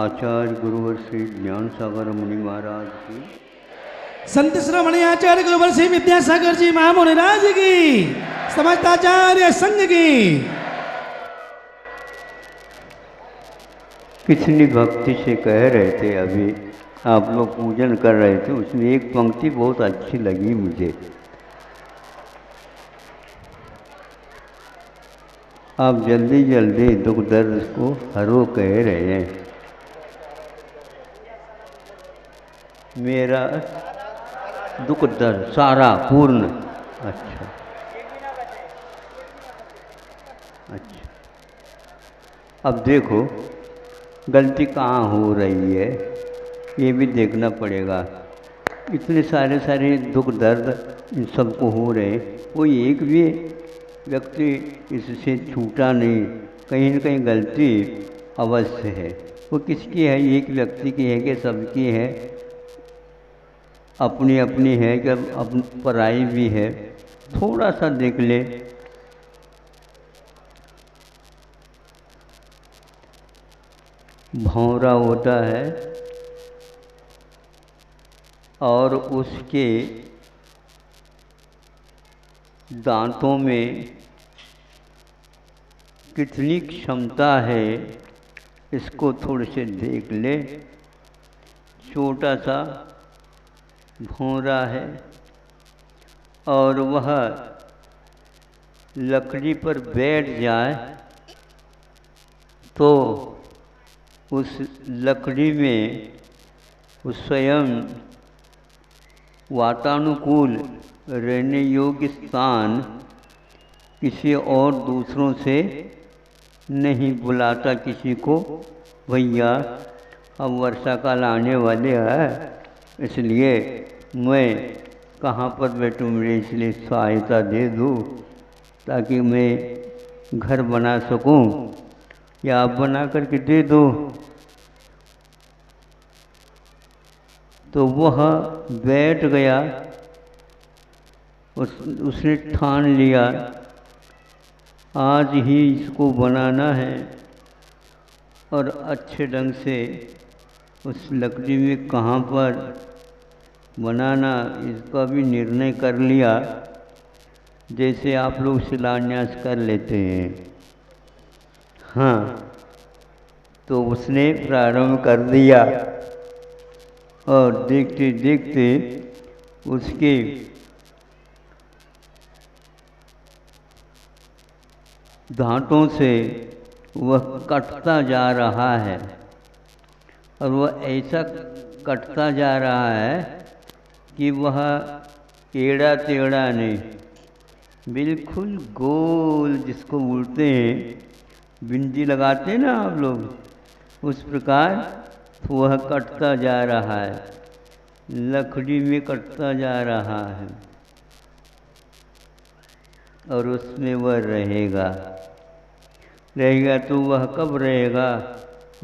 आचार्य गुरुवर श्री ज्ञान सागर मुनि महाराज की, संत श्रमणी आचार्य गुरुवर श्री विद्यासागर जी महामुनिराज की, समस्त आचार्य संघ की। कितनी भक्ति से कह रहे थे, अभी आप लोग पूजन कर रहे थे, उसमें एक पंक्ति बहुत अच्छी लगी मुझे। आप जल्दी जल्दी दुख दर्द को हरो कह रहे हैं। मेरा दुख दर्द सारा पूर्ण। अच्छा अच्छा, अब देखो गलती कहाँ हो रही है, ये भी देखना पड़ेगा। इतने सारे दुख दर्द इन सबको हो रहे हैं, कोई एक भी व्यक्ति इससे छूटा नहीं, कहीं न कहीं गलती अवश्य है। वो किसकी है? एक व्यक्ति की है कि सबकी है? अपनी अपनी है कि अपनी पराई भी है? थोड़ा सा देख ले। भौरा होता है और उसके दांतों में कितनी क्षमता है, इसको थोड़े से देख ले। छोटा सा भौरा है और वह लकड़ी पर बैठ जाए तो उस लकड़ी में उस स्वयं वातानुकूल रहने योग्य स्थान किसी और दूसरों से नहीं बुलाता किसी को। भैया अब वर्षा काल आने वाले है, इसलिए मैं कहाँ पर बैठूँ, मेरे इसलिए सहायता दे दो ताकि मैं घर बना सकूं, या आप बना करके दे दो। तो वह बैठ गया, उसने ठान लिया आज ही इसको बनाना है और अच्छे ढंग से उस लकड़ी में कहाँ पर बनाना, इसका भी निर्णय कर लिया। जैसे आप लोग शिलान्यास कर लेते हैं, हाँ, तो उसने प्रारंभ कर दिया और देखते देखते उसके दांतों से वह कटता जा रहा है और वह ऐसा कटता जा रहा है कि वह टेढ़ा टेढ़ा नहीं, बिल्कुल गोल, जिसको बोलते हैं बिंदी लगाते हैं ना आप लोग, उस प्रकार वह कटता जा रहा है, लकड़ी में कटता जा रहा है और उसमें वह रहेगा। तो वह कब रहेगा?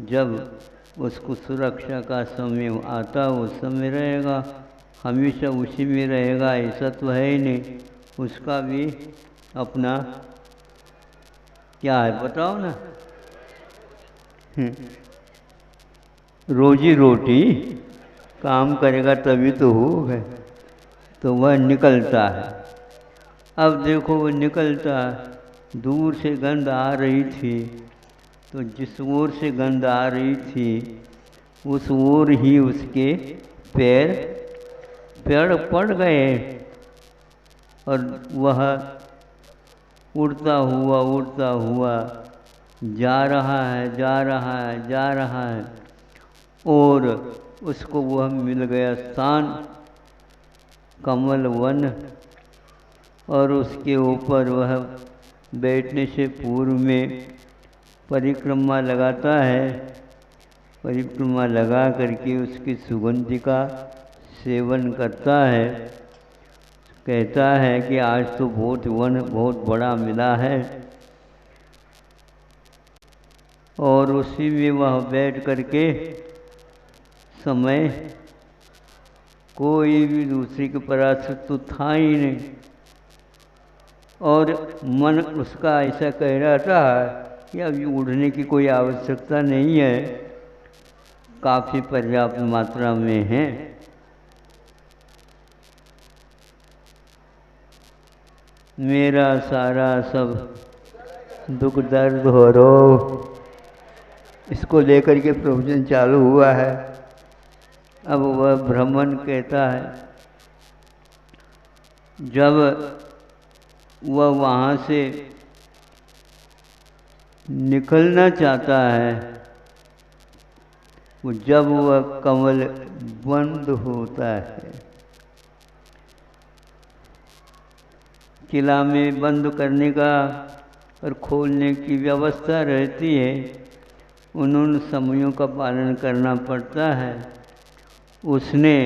जब उसको सुरक्षा का समय आता, उस समय रहेगा। हमेशा उसी में रहेगा ऐसा तो है ही नहीं। उसका भी अपना क्या है बताओ ना, रोजी रोटी काम करेगा तभी तो होगा, तो वह निकलता है। अब देखो वो निकलता, दूर से गंध आ रही थी, तो जिस ओर से गंध आ रही थी उस ओर ही उसके पैर पड़ गए और वह उड़ता हुआ जा रहा है और उसको वह मिल गया स्थान कमल वन, और उसके ऊपर वह बैठने से पूर्व में परिक्रमा लगाता है। परिक्रमा लगा करके उसकी सुगंधि का सेवन करता है। कहता है कि आज तो वन बहुत बड़ा मिला है, और उसी में वह बैठ करके समय कोई भी दूसरे के पराश्रित तो था ही नहीं, और मन उसका ऐसा कह रहा था कि अभी उड़ने की कोई आवश्यकता नहीं है, काफ़ी पर्याप्त मात्रा में हैं। मेरा सारा सब दुख दर्द हो रो, इसको लेकर के प्रवचन चालू हुआ है। अब वह ब्राह्मण कहता है, जब वह वहाँ से निकलना चाहता है, वो जब वह कमल बंद होता है, किला में बंद करने का और खोलने की व्यवस्था रहती है, उन समयों का पालन करना पड़ता है। उसने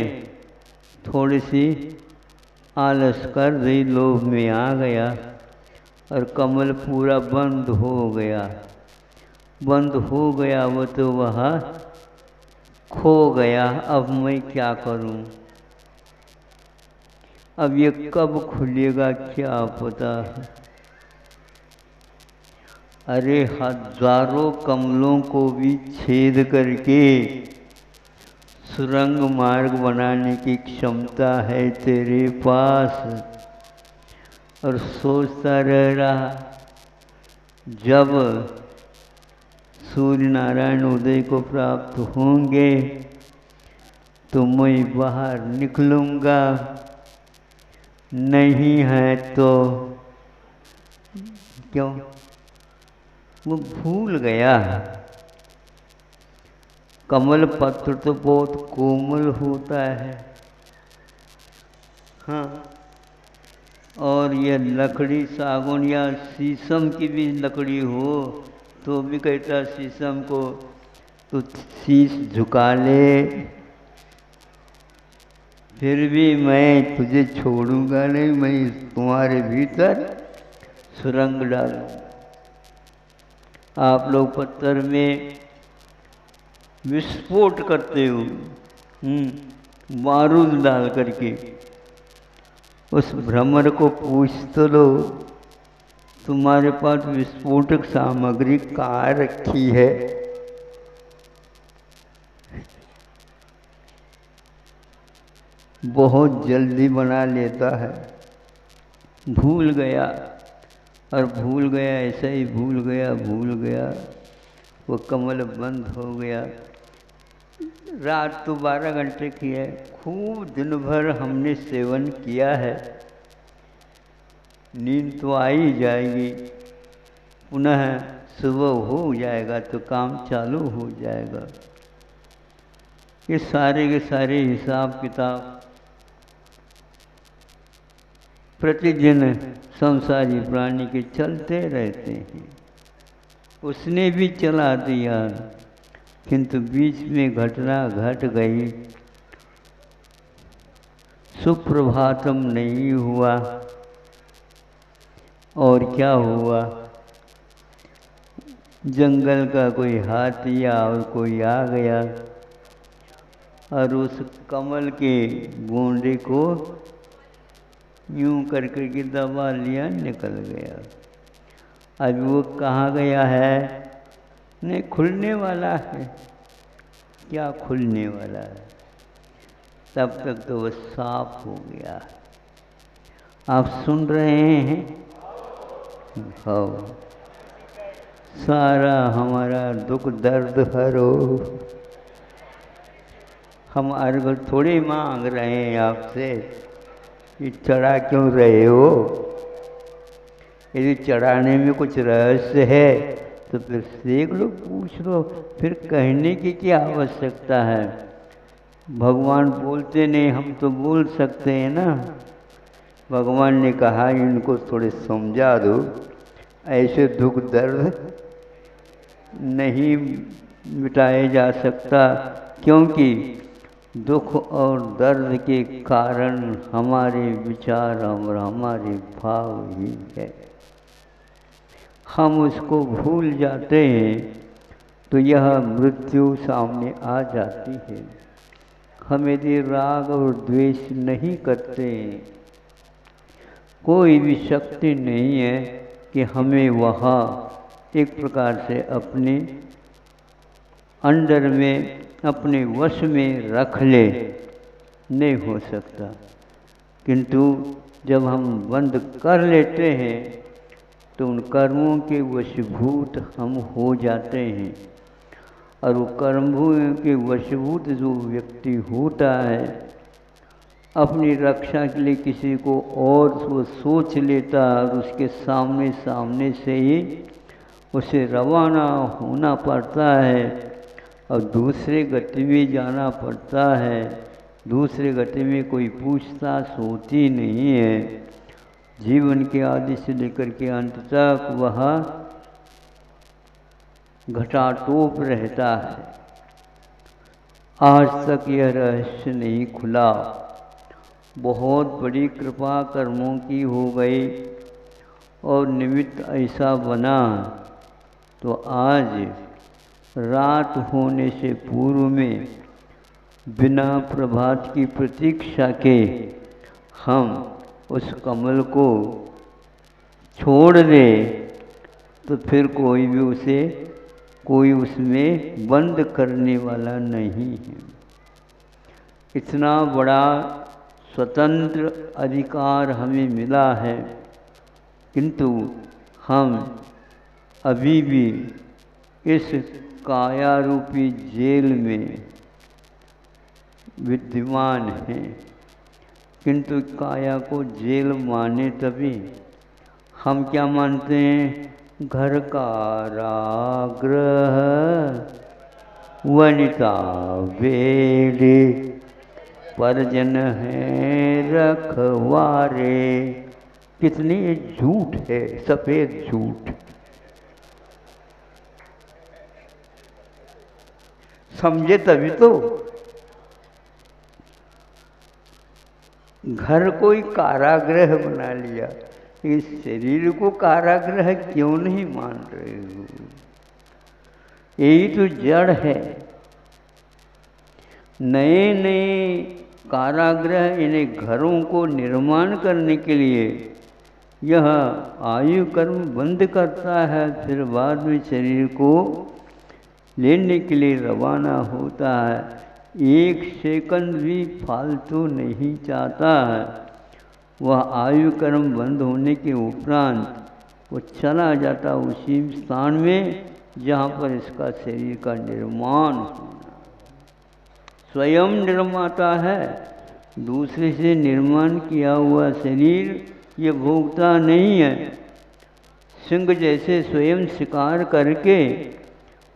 थोड़ी सी आलस कर दी, लोभ में आ गया और कमल पूरा बंद हो गया। बंद हो गया वो तो वह खो गया। अब मैं क्या करूं? अब ये कब खुलेगा क्या पता। अरे हजारों कमलों को भी छेद करके सुरंग मार्ग बनाने की क्षमता है तेरे पास। और सोचता रह रहा, जब सूर्य नारायण उदय को प्राप्त होंगे तो मैं बाहर निकलूँगा, नहीं है तो क्यों? वो भूल गया। कमल पत्र तो बहुत कोमल होता है, हाँ, और ये लकड़ी सागौन या शीशम की भी लकड़ी हो तो भी कहता शीशम को तो शीश झुका ले, फिर भी मैं तुझे छोड़ूंगा नहीं, मैं तुम्हारे भीतर सुरंग डालूंगा। आप लोग पत्थर में विस्फोट करते हो, बारूद डाल करके। उस भ्रमर को पूछ तो लो, तुम्हारे पास विस्फोटक सामग्री कहाँ रखी है? बहुत जल्दी बना लेता है। भूल गया और भूल गया, ऐसा ही भूल गया, वो कमल बंद हो गया। रात तो 12 घंटे की है, खूब दिन भर हमने सेवन किया है, नींद तो आ ही जाएगी। पुनः सुबह हो जाएगा तो काम चालू हो जाएगा। ये सारे के सारे हिसाब किताब प्रतिदिन संसारी प्राणी के चलते रहते हैं। उसने भी चला दिया, किंतु बीच में घटना घट गई। सुप्रभातम नहीं हुआ और क्या हुआ? जंगल का कोई हाथी और कोई आ गया और उस कमल के गोंडे को यूं करके के दबा लिया, निकल गया। अब वो कहाँ गया है? नहीं, खुलने वाला है। क्या खुलने वाला है? तब तक तो वह साफ हो गया। आप सुन रहे हैं? हाँ, सारा हमारा दुख दर्द हरो। हम अर्घ थोड़ी मांग रहे हैं आपसे कि चढ़ा क्यों रहे हो। यदि चढ़ाने में कुछ रहस्य है तो फिर देख लो, पूछ लो, फिर कहने की क्या आवश्यकता है। भगवान बोलते नहीं, हम तो बोल सकते हैं ना। भगवान ने कहा इनको थोड़े समझा दो, ऐसे दुख दर्द नहीं मिटाया जा सकता, क्योंकि दुख और दर्द के कारण हमारे विचार और हमारे भाव ही है। हम उसको भूल जाते हैं तो यह मृत्यु सामने आ जाती है। हम यदि राग और द्वेष नहीं करते, कोई भी शक्ति नहीं है कि हमें वहाँ एक प्रकार से अपने अंडर में अपने वश में रख ले, नहीं हो सकता। किंतु जब हम बंद कर लेते हैं तो उन कर्मों के वशीभूत हम हो जाते हैं। और वो कर्मों के वशीभूत जो व्यक्ति होता है, अपनी रक्षा के लिए किसी को और वो सोच लेता और उसके सामने सामने से ही उसे रवाना होना पड़ता है और दूसरे गति में जाना पड़ता है। दूसरे गति में कोई पूछताछ होती नहीं है। जीवन के आदि से लेकर के अंत तक वह घटाटोप रहता है। आज तक यह रहस्य नहीं खुला। बहुत बड़ी कृपा कर्मों की हो गई और निमित्त ऐसा बना तो आज रात होने से पूर्व में बिना प्रभात की प्रतीक्षा के हम उस कमल को छोड़ दे तो फिर कोई उसमें बंद करने वाला नहीं है। इतना बड़ा स्वतंत्र अधिकार हमें मिला है, किंतु हम अभी भी इस काया रूपी जेल में विद्यमान हैं। किंतु काया को जेल माने तभी हम क्या मानते हैं? घर कारागृह वनिता बेड़े, परिजन है रखवारे। कितनी झूठ है, सफेद झूठ। समझे तभी तो। घर कोई कारागृह बना लिया, इस शरीर को कारागृह क्यों नहीं मान रहे हो? यही तो जड़ है। नए नए कारागृह, इन्हें घरों को निर्माण करने के लिए यह आयु कर्म बंद करता है, फिर बाद में शरीर को लेने के लिए रवाना होता है। एक सेकंड भी फालतू नहीं चाहता है। वह आयु कर्म बंद होने के उपरांत वो चला जाता उसी स्थान में जहाँ पर इसका शरीर का निर्माण होना। स्वयं निर्माता है, दूसरे से निर्माण किया हुआ शरीर ये भोगता नहीं है। सिंह जैसे स्वयं शिकार करके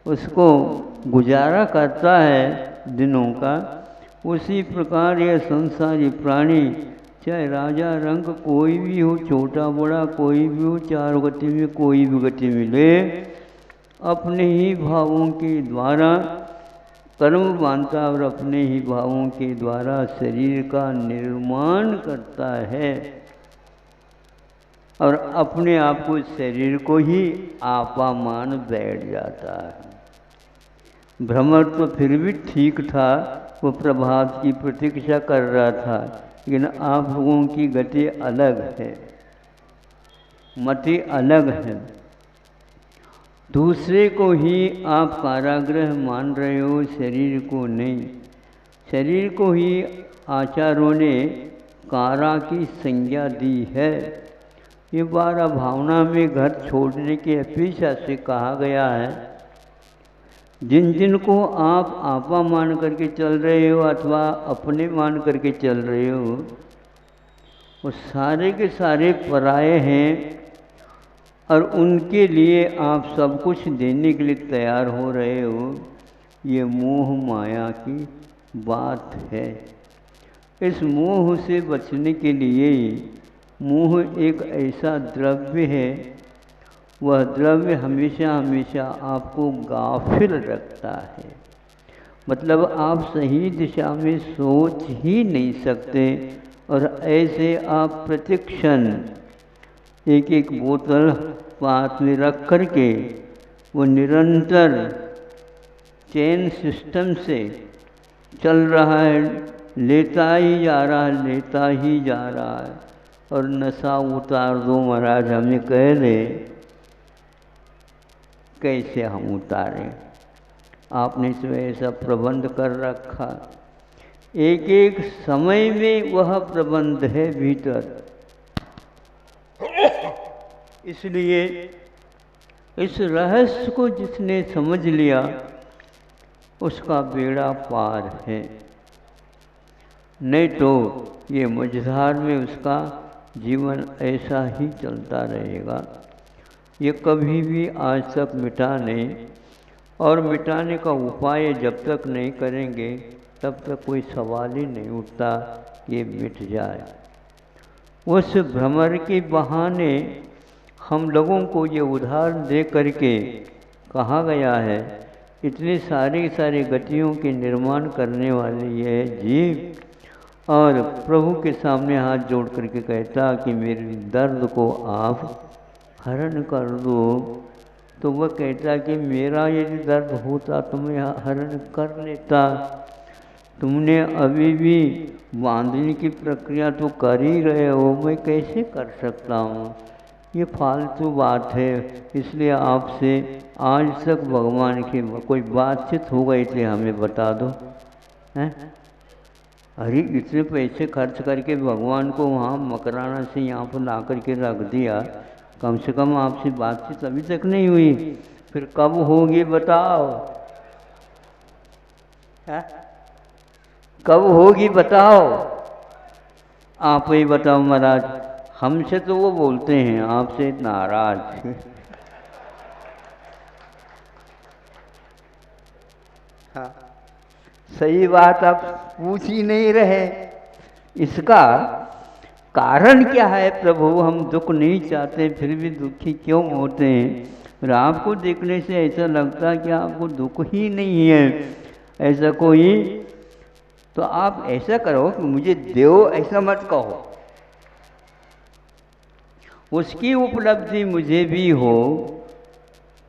उसको गुजारा करता है दिनों का, उसी प्रकार यह संसारी प्राणी, चाहे राजा रंग कोई भी हो, छोटा बड़ा कोई भी हो, चार गति में कोई भी गति मिले, अपने ही भावों के द्वारा कर्म बांधता और अपने ही भावों के द्वारा शरीर का निर्माण करता है और अपने आप को शरीर को ही आपा मान बैठ जाता है। भ्रमर तो फिर भी ठीक था, वो प्रभात की प्रतीक्षा कर रहा था, लेकिन आप लोगों की गति अलग है, मति अलग है। दूसरे को ही आप कारागृह मान रहे हो, शरीर को नहीं। शरीर को ही आचार्यों ने कारा की संज्ञा दी है। ये 12 भावना में घर छोड़ने की अपेक्षा से कहा गया है। जिन जिन को आप आपा मान करके चल रहे हो अथवा अपने मान करके चल रहे हो, वो सारे के सारे पराये हैं और उनके लिए आप सब कुछ देने के लिए तैयार हो रहे हो। ये मोह माया की बात है। इस मोह से बचने के लिए मोह एक ऐसा द्रव्य है, वह द्रव्य हमेशा हमेशा आपको गाफिल रखता है। मतलब आप सही दिशा में सोच ही नहीं सकते और ऐसे आप प्रतिक्षण एक एक बोतल पास में रख करके वो निरंतर चेन सिस्टम से चल रहा है, लेता ही जा रहा है, लेता ही जा रहा है। और नशा उतार दो महाराज, हमें कह दे कैसे हम उतारें? आपने तो ऐसा प्रबंध कर रखा, एक एक समय में वह प्रबंध है भीतर। इसलिए इस रहस्य को जिसने समझ लिया उसका बेड़ा पार है, नहीं तो ये मझधार में उसका जीवन ऐसा ही चलता रहेगा। ये कभी भी आज तक मिटा नहीं, और मिटाने का उपाय जब तक नहीं करेंगे तब तक कोई सवाल ही नहीं उठता ये मिट जाए। उस भ्रमर के बहाने हम लोगों को ये उदाहरण दे करके कहा गया है, इतनी सारी गतियों के निर्माण करने वाली ये जीव, और प्रभु के सामने हाथ जोड़ करके कहता कि मेरे दर्द को आप हरण कर दो, तो वह कहता कि मेरा यदि दर्द होता तो मैं हरण कर लेता, तुमने अभी भी बांधने की प्रक्रिया तो कर ही रहे हो, मैं कैसे कर सकता हूँ, ये फालतू बात है। इसलिए आपसे आज तक भगवान की कोई बातचीत हो गई थी हमें बता दो, हैं? अरे इतने पैसे खर्च करके भगवान को वहाँ मकराना से यहाँ पर ला करके रख दिया, कम से कम आपसे बातचीत अभी तक नहीं हुई, फिर कब होगी बताओ, है? कब होगी बताओ, आप ही बताओ महाराज। हमसे तो वो बोलते हैं, आपसे नाराज। हाँ, सही बात, आप पूछ ही नहीं रहे। इसका कारण क्या है प्रभु? हम दुख नहीं चाहते फिर भी दुखी क्यों होते हैं? और आपको देखने से ऐसा लगता है कि आपको दुख ही नहीं है ऐसा कोई, तो आप ऐसा करो कि मुझे देव ऐसा मत कहो, उसकी उपलब्धि मुझे भी हो,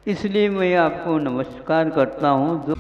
इसलिए मैं आपको नमस्कार करता हूँ।